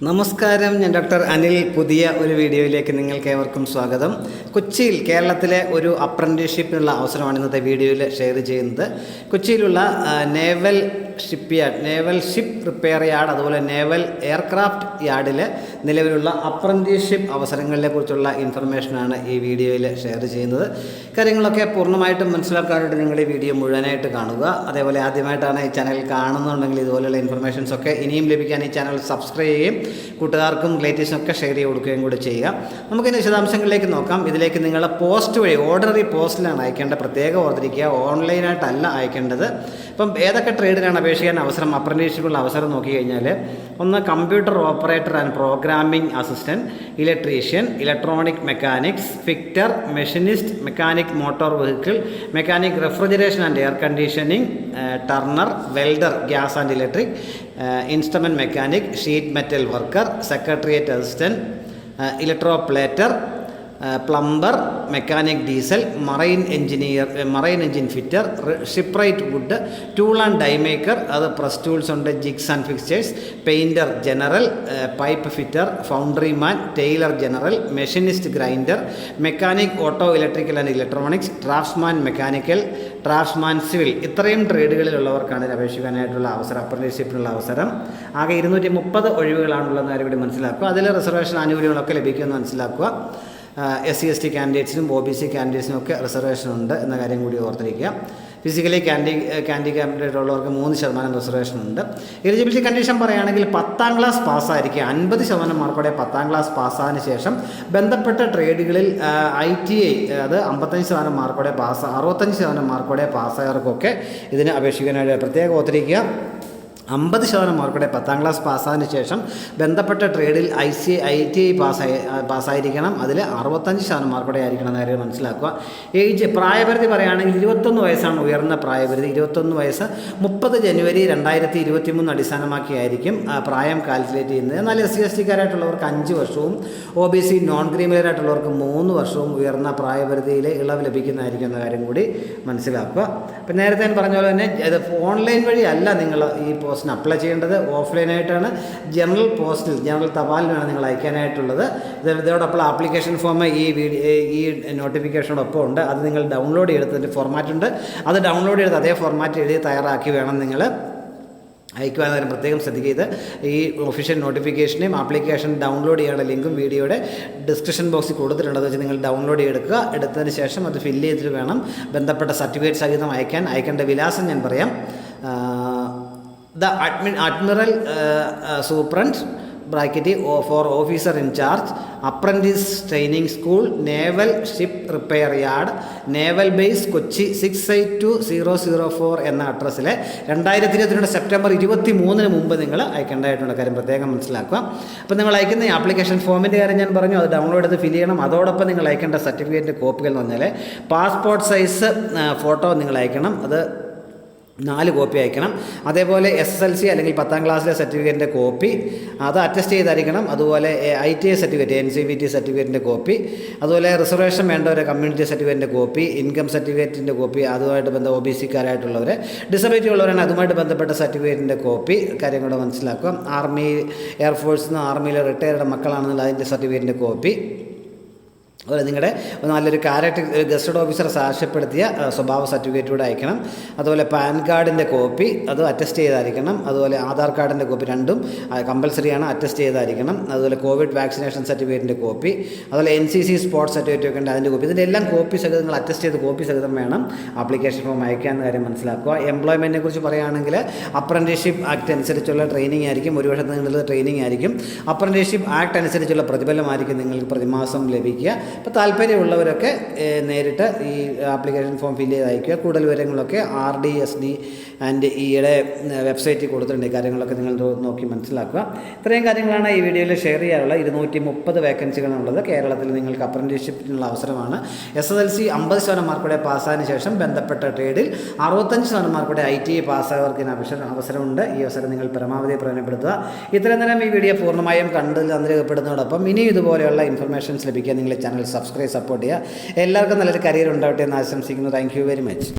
നമസ്കാരം, ഞാൻ ഡോക്ടർ അനിൽ. പുതിയ ഒരു വീഡിയോയിലേക്ക് നിങ്ങൾക്ക് ഏവർക്കും സ്വാഗതം. കൊച്ചിയിൽ കേരളത്തിലെ ഒരു അപ്രന്റീസ്ഷിപ്പിനുള്ള അവസരമാണ് ഇന്നത്തെ വീഡിയോയിൽ ഷെയർ ചെയ്യുന്നത്. കൊച്ചിയിലുള്ള നേവൽ ഷിപ്പ് റിപ്പയർ യാർഡ്, അതുപോലെ നേവൽ എയർക്രാഫ്റ്റ് യാർഡിൽ നിലവിലുള്ള അപ്രന്റീസ്ഷിപ്പ് അവസരങ്ങളെ കുറിച്ചുള്ള ഇൻഫർമേഷനാണ് ഈ വീഡിയോയിൽ ഷെയർ ചെയ്യുന്നത്. കാര്യങ്ങളൊക്കെ പൂർണ്ണമായിട്ടും മനസ്സിലാക്കാനായിട്ട് നിങ്ങൾ ഈ വീഡിയോ മുഴുവനായിട്ട് കാണുക. അതേപോലെ ആദ്യമായിട്ടാണ് ഈ ചാനൽ കാണുന്നുണ്ടെങ്കിൽ ഇതുപോലെയുള്ള ഇൻഫർമേഷൻസൊക്കെ ഇനിയും ലഭിക്കാൻ ഈ ചാനൽ സബ്സ്ക്രൈബ് ചെയ്യുകയും കൂട്ടുകാർക്കും റിലേറ്റീവ്സിനൊക്കെ ഷെയർ ചെയ്ത് കൊടുക്കുകയും കൂടി ചെയ്യുക. നമുക്കിനി വിശദാംശങ്ങളിലേക്ക് നോക്കാം. ഇതിലേക്ക് നിങ്ങൾ പോസ്റ്റ് വഴി ഓർഡിനറി പോസ്റ്റിലാണ് അയക്കേണ്ടത്. പ്രത്യേകം ഓർത്തിരിക്കുക, ഓൺലൈനായിട്ടല്ല അയക്കേണ്ടത്. ഇപ്പം ഏതൊക്കെ ട്രേഡിനാണ് അപേക്ഷിക്കാൻ അവസരം, അപ്രന്റീസ്ഷിപ്പിനുള്ള അവസരം നോക്കിക്കഴിഞ്ഞാൽ, ഒന്ന് computer operator and programming assistant, electrician, electronic mechanics, fitter, machinist, mechanic motor vehicle, mechanic refrigeration and air conditioning, turner, welder, gas and electric, instrument mechanic, sheet metal worker, secretariat assistant, electroplater, plumber, mechanic diesel, marine engine fitter, shipwright wood, tool and die maker, അത് press tools ഉണ്ട്, jigs and fixtures, painter general, pipe fitter, foundryman, tailor general, machinist grinder, mechanic auto electrical and electronics, draughtsman mechanical, draughtsman civil. ഇത്രയും ട്രേഡുകളിലുള്ളവർക്കാണ് ഇത് അപേക്ഷിക്കാനായിട്ടുള്ള അവസരം, അപ്രന്റീസ്ഷിപ്പിനുള്ള അവസരം. ആകെ 230 ഒഴിവുകളാണുള്ളതെന്ന് കാര്യം കൂടി മനസ്സിലാക്കുക. അതിൽ റിസർവേഷൻ ആനുകൂല്യങ്ങളൊക്കെ ലഭിക്കുമെന്ന് മനസ്സിലാക്കുക. SC/ST കാൻഡിഡേറ്റ്സിനും OBC കാൻഡിഡേറ്റ്സിനും ഒക്കെ റിസർവേഷൻ ഉണ്ട് എന്ന കാര്യം കൂടി ഓർത്തിരിക്കുക. ഫിസിക്കലി കാൻഡിഡേറ്റ് ഉള്ളവർക്ക് 3% റിസർവേഷൻ ഉണ്ട്. എലിജിബിലിറ്റി കണ്ടീഷൻ പറയുകയാണെങ്കിൽ 10ാം ക്ലാസ് പാസ്സായിരിക്കുക. 50% മാർക്കോടെ 10ാം ക്ലാസ് പാസ്സായതിനു ശേഷം ബന്ധപ്പെട്ട ട്രേഡുകളിൽ ITI, അത് 55% മാർക്കോടെ 65% മാർക്കോടെ പാസ്സായവർക്കൊക്കെ ഇതിന് അപേക്ഷിക്കാനായിട്ട് പ്രത്യേകം ഓർത്തിരിക്കുക. 50% മാർക്കോടെ 10ാം ക്ലാസ് പാസ്സായതിനു ശേഷം ബന്ധപ്പെട്ട ട്രേഡിൽ ITI പാസ്സായിരിക്കണം. അതിൽ 65% മാർക്കോടെ ആയിരിക്കണം എന്ന് കാര്യം മനസ്സിലാക്കുക. പ്രായപരിധി പറയുകയാണെങ്കിൽ 21 വയസ്സാണ് ഉയർന്ന പ്രായപരിധി. 21 വയസ്സ് 30 ജനുവരി 2023 അടിസ്ഥാനമാക്കിയായിരിക്കും പ്രായം കാൽക്കുലേറ്റ് ചെയ്യുന്നത്. എന്നാൽ SC/ST-കാരായിട്ടുള്ളവർക്ക് 5 വർഷവും OBC നോൺ ക്രീമിയറായിട്ടുള്ളവർക്ക് 3 വർഷവും ഉയർന്ന പ്രായപരിധിയിൽ ഇളവ് ലഭിക്കുന്നതായിരിക്കും എന്ന കാര്യം കൂടി മനസ്സിലാക്കുക. അപ്പം നേരത്തെ ഞാൻ പറഞ്ഞ പോലെ തന്നെ ഇത് ഓൺലൈൻ വഴി അല്ല നിങ്ങൾ ഈ പോസ്റ്റിന് അപ്ലൈ ചെയ്യേണ്ടത്, ഓഫ്ലൈനായിട്ടാണ്. ജനറൽ തപാലിനാണ് നിങ്ങൾ അയക്കാനായിട്ടുള്ളത്. ഇതോടൊപ്പം ആപ്ലിക്കേഷൻ ഫോം ഈ നോട്ടിഫിക്കേഷനോടൊപ്പം ഉണ്ട്. അത് നിങ്ങൾ ഡൗൺലോഡ് ചെയ്തെടുത്തതിൻ്റെ ഫോർമാറ്റ് ഉണ്ട്. അത് ഡൗൺലോഡ് ചെയ്ത് അതേ ഫോർമാറ്റ് എഴുതി തയ്യാറാക്കി വേണം നിങ്ങൾ അയക്കുവാൻ. പ്രത്യേകം ശ്രദ്ധിക്കുക. ഈ ഒഫീഷ്യൽ നോട്ടിഫിക്കേഷനെയും ആപ്ലിക്കേഷൻ ഡൗൺലോഡ് ചെയ്യാനുള്ള ലിങ്കും വീഡിയോയുടെ ഡിസ്ക്രിപ്ഷൻ ബോക്സിൽ കൊടുത്തിട്ടുണ്ട്. അത് വെച്ച് നിങ്ങൾ ഡൗൺലോഡ് ചെയ്തെടുക്കുക. എടുത്തതിന് ശേഷം അത് ഫില്ല് ചെയ്തിട്ട് വേണം ബന്ധപ്പെട്ട സർട്ടിഫിക്കറ്റ് സഹിതം അയക്കേണ്ട വിലാസം ഞാൻ പറയാം. The admiral superintendent four officer in charge, apprentice training school, naval ship repair yard, naval base, Kochi 682004 എന്ന അഡ്രസ്സിൽ 2022 സെപ്റ്റംബർ 23 മുമ്പ് നിങ്ങൾ അയക്കേണ്ടതായിട്ടുള്ള കാര്യം പ്രത്യേകം മനസ്സിലാക്കുക. അപ്പോൾ നിങ്ങൾ അയക്കുന്ന ഈ ആപ്ലിക്കേഷൻ ഫോമിൻ്റെ കാര്യം ഞാൻ പറഞ്ഞു, അത് ഡൗൺലോഡ് ചെയ്ത് ഫില്ല് ചെയ്യണം. അതോടൊപ്പം നിങ്ങൾ അയക്കേണ്ട സർട്ടിഫിക്കറ്റിൻ്റെ കോപ്പികൾ എന്ന് പറഞ്ഞാൽ പാസ്പോർട്ട് സൈസ് ഫോട്ടോ നിങ്ങൾ അയക്കണം. അത് 4 കോപ്പി അയക്കണം. അതേപോലെ SSLC അല്ലെങ്കിൽ 10ാം ക്ലാസ്സിലെ സർട്ടിഫിക്കറ്റിൻ്റെ കോപ്പി, അത് അറ്റസ്റ്റ് ചെയ്തായിരിക്കണം. അതുപോലെ ITI സർട്ടിഫിക്കറ്റ്, NCVT സർട്ടിഫിക്കറ്റിൻ്റെ കോപ്പി, അതുപോലെ റിസർവേഷൻ വേണ്ട ഒരു കമ്മ്യൂണിറ്റി സർട്ടിഫിക്കറ്റിൻ്റെ കോപ്പി, ഇൻകം സർട്ടിഫിക്കറ്റിൻ്റെ കോപ്പി, അതുമായിട്ട് OBC-കാരായിട്ടുള്ളവർ, ഡിസബിലിറ്റി ഉള്ളവരാണ് അതുമായിട്ട് ബന്ധപ്പെട്ട സർട്ടിഫിക്കറ്റിൻ്റെ കോപ്പി. കാര്യം കൂടെ മനസ്സിലാക്കുക. ആർമി, എയർഫോഴ്സിൽ നിന്ന് ആർമിയിൽ റിട്ടയർഡ് മക്കളാണെന്നുള്ള അതിൻ്റെ സർട്ടിഫിക്കറ്റിൻ്റെ കോപ്പി, അതുപോലെ നിങ്ങളുടെ നല്ലൊരു ഗസ്റ്റഡ് ഓഫീസർ സാക്ഷ്യപ്പെടുത്തിയ സ്വഭാവ സർട്ടിഫിക്കറ്റ് കൂടെ അയക്കണം. അതുപോലെ പാൻ കാർഡിൻ്റെ കോപ്പി, അത് അറ്റസ്റ്റ് ചെയ്തായിരിക്കണം. അതുപോലെ ആധാർ കാർഡിൻ്റെ കോപ്പി, രണ്ടും കമ്പൽസറിയാണ്, അറ്റസ്റ്റ് ചെയ്തായിരിക്കണം. അതുപോലെ കോവിഡ് വാക്സിനേഷൻ സർട്ടിഫിക്കറ്റിൻ്റെ കോപ്പി, അതുപോലെ NCC സ്പോർട്സ് സർട്ടിഫിക്കറ്റ് ഒക്കെ ഉണ്ട്, അതിൻ്റെ കോപ്പി. ഇതിൻ്റെ എല്ലാം കോപ്പി സഹിതം നിങ്ങൾ അറ്റസ്റ്റ് ചെയ്ത് കോപ്പി സഹിതം വേണം ആപ്ലിക്കേഷൻ ഫോം അയക്കാമെന്ന കാര്യം മനസ്സിലാക്കുക. എംപ്ലോയ്മെൻറ്റിനെ കുറിച്ച് പറയുകയാണെങ്കിൽ അപ്രന്റീസ്ഷിപ്പ് ആക്ട് അനുസരിച്ചുള്ള ട്രെയിനിങ് ആയിരിക്കും. 1 വർഷത്തിൽ നിന്നുള്ളത് ട്രെയിനിങ് ആയിരിക്കും. അപ്രന്റീസ്ഷിപ്പ് ആക്ട് അനുസരിച്ചുള്ള പ്രതിഫലമായിരിക്കും നിങ്ങൾക്ക് പ്രതിമാസം ലഭിക്കുക. അപ്പോൾ താല്പര്യമുള്ളവരൊക്കെ നേരിട്ട് ഈ ആപ്ലിക്കേഷൻ ഫോം ഫില്ല് ചെയ്ത് അയക്കുക. കൂടുതൽ വിവരങ്ങളൊക്കെ RDSD ആൻഡ് ഈയുടെ വെബ്സൈറ്റിൽ കൊടുത്തിട്ടുണ്ട്. ഈ കാര്യങ്ങളൊക്കെ നിങ്ങൾ നോക്കി മനസ്സിലാക്കുക. ഇത്രയും കാര്യങ്ങളാണ് ഈ വീഡിയോയിൽ ഷെയർ ചെയ്യാറുള്ള. 230 വേക്കൻസികളാണുള്ളത്. കേരളത്തിൽ നിങ്ങൾക്ക് അപ്രന്റീസ്ഷിപ്പിനുള്ള അവസരമാണ്. SSLC 50% മാർക്കോടെ പാസ്സായതിനു ശേഷം ബന്ധപ്പെട്ട ട്രേഡിൽ 65% മാർക്കോടെ ITI പാസ്സായവർക്ക് അവസരമുണ്ട്. ഈ അവസരം നിങ്ങൾ പരമാവധി പ്രയോജനപ്പെടുത്തുക. ഇത്രയും നേരം ഈ വീഡിയോ പൂർണ്ണമായും കണ്ടു രേഖപ്പെടുന്നതോടൊപ്പം ഇനിയും ഇതുപോലെയുള്ള ഇൻഫർമേഷൻസ് ലഭിക്കാൻ നിങ്ങളുടെ ചാനൽ സബ്സ്ക്രൈബ്, സപ്പോർട്ട് ചെയ്യുക. എല്ലാവർക്കും നല്ലൊരു കരിയർ ഉണ്ടാവട്ടെ എന്ന് ആശംസിക്കുന്നു. Thank you very much.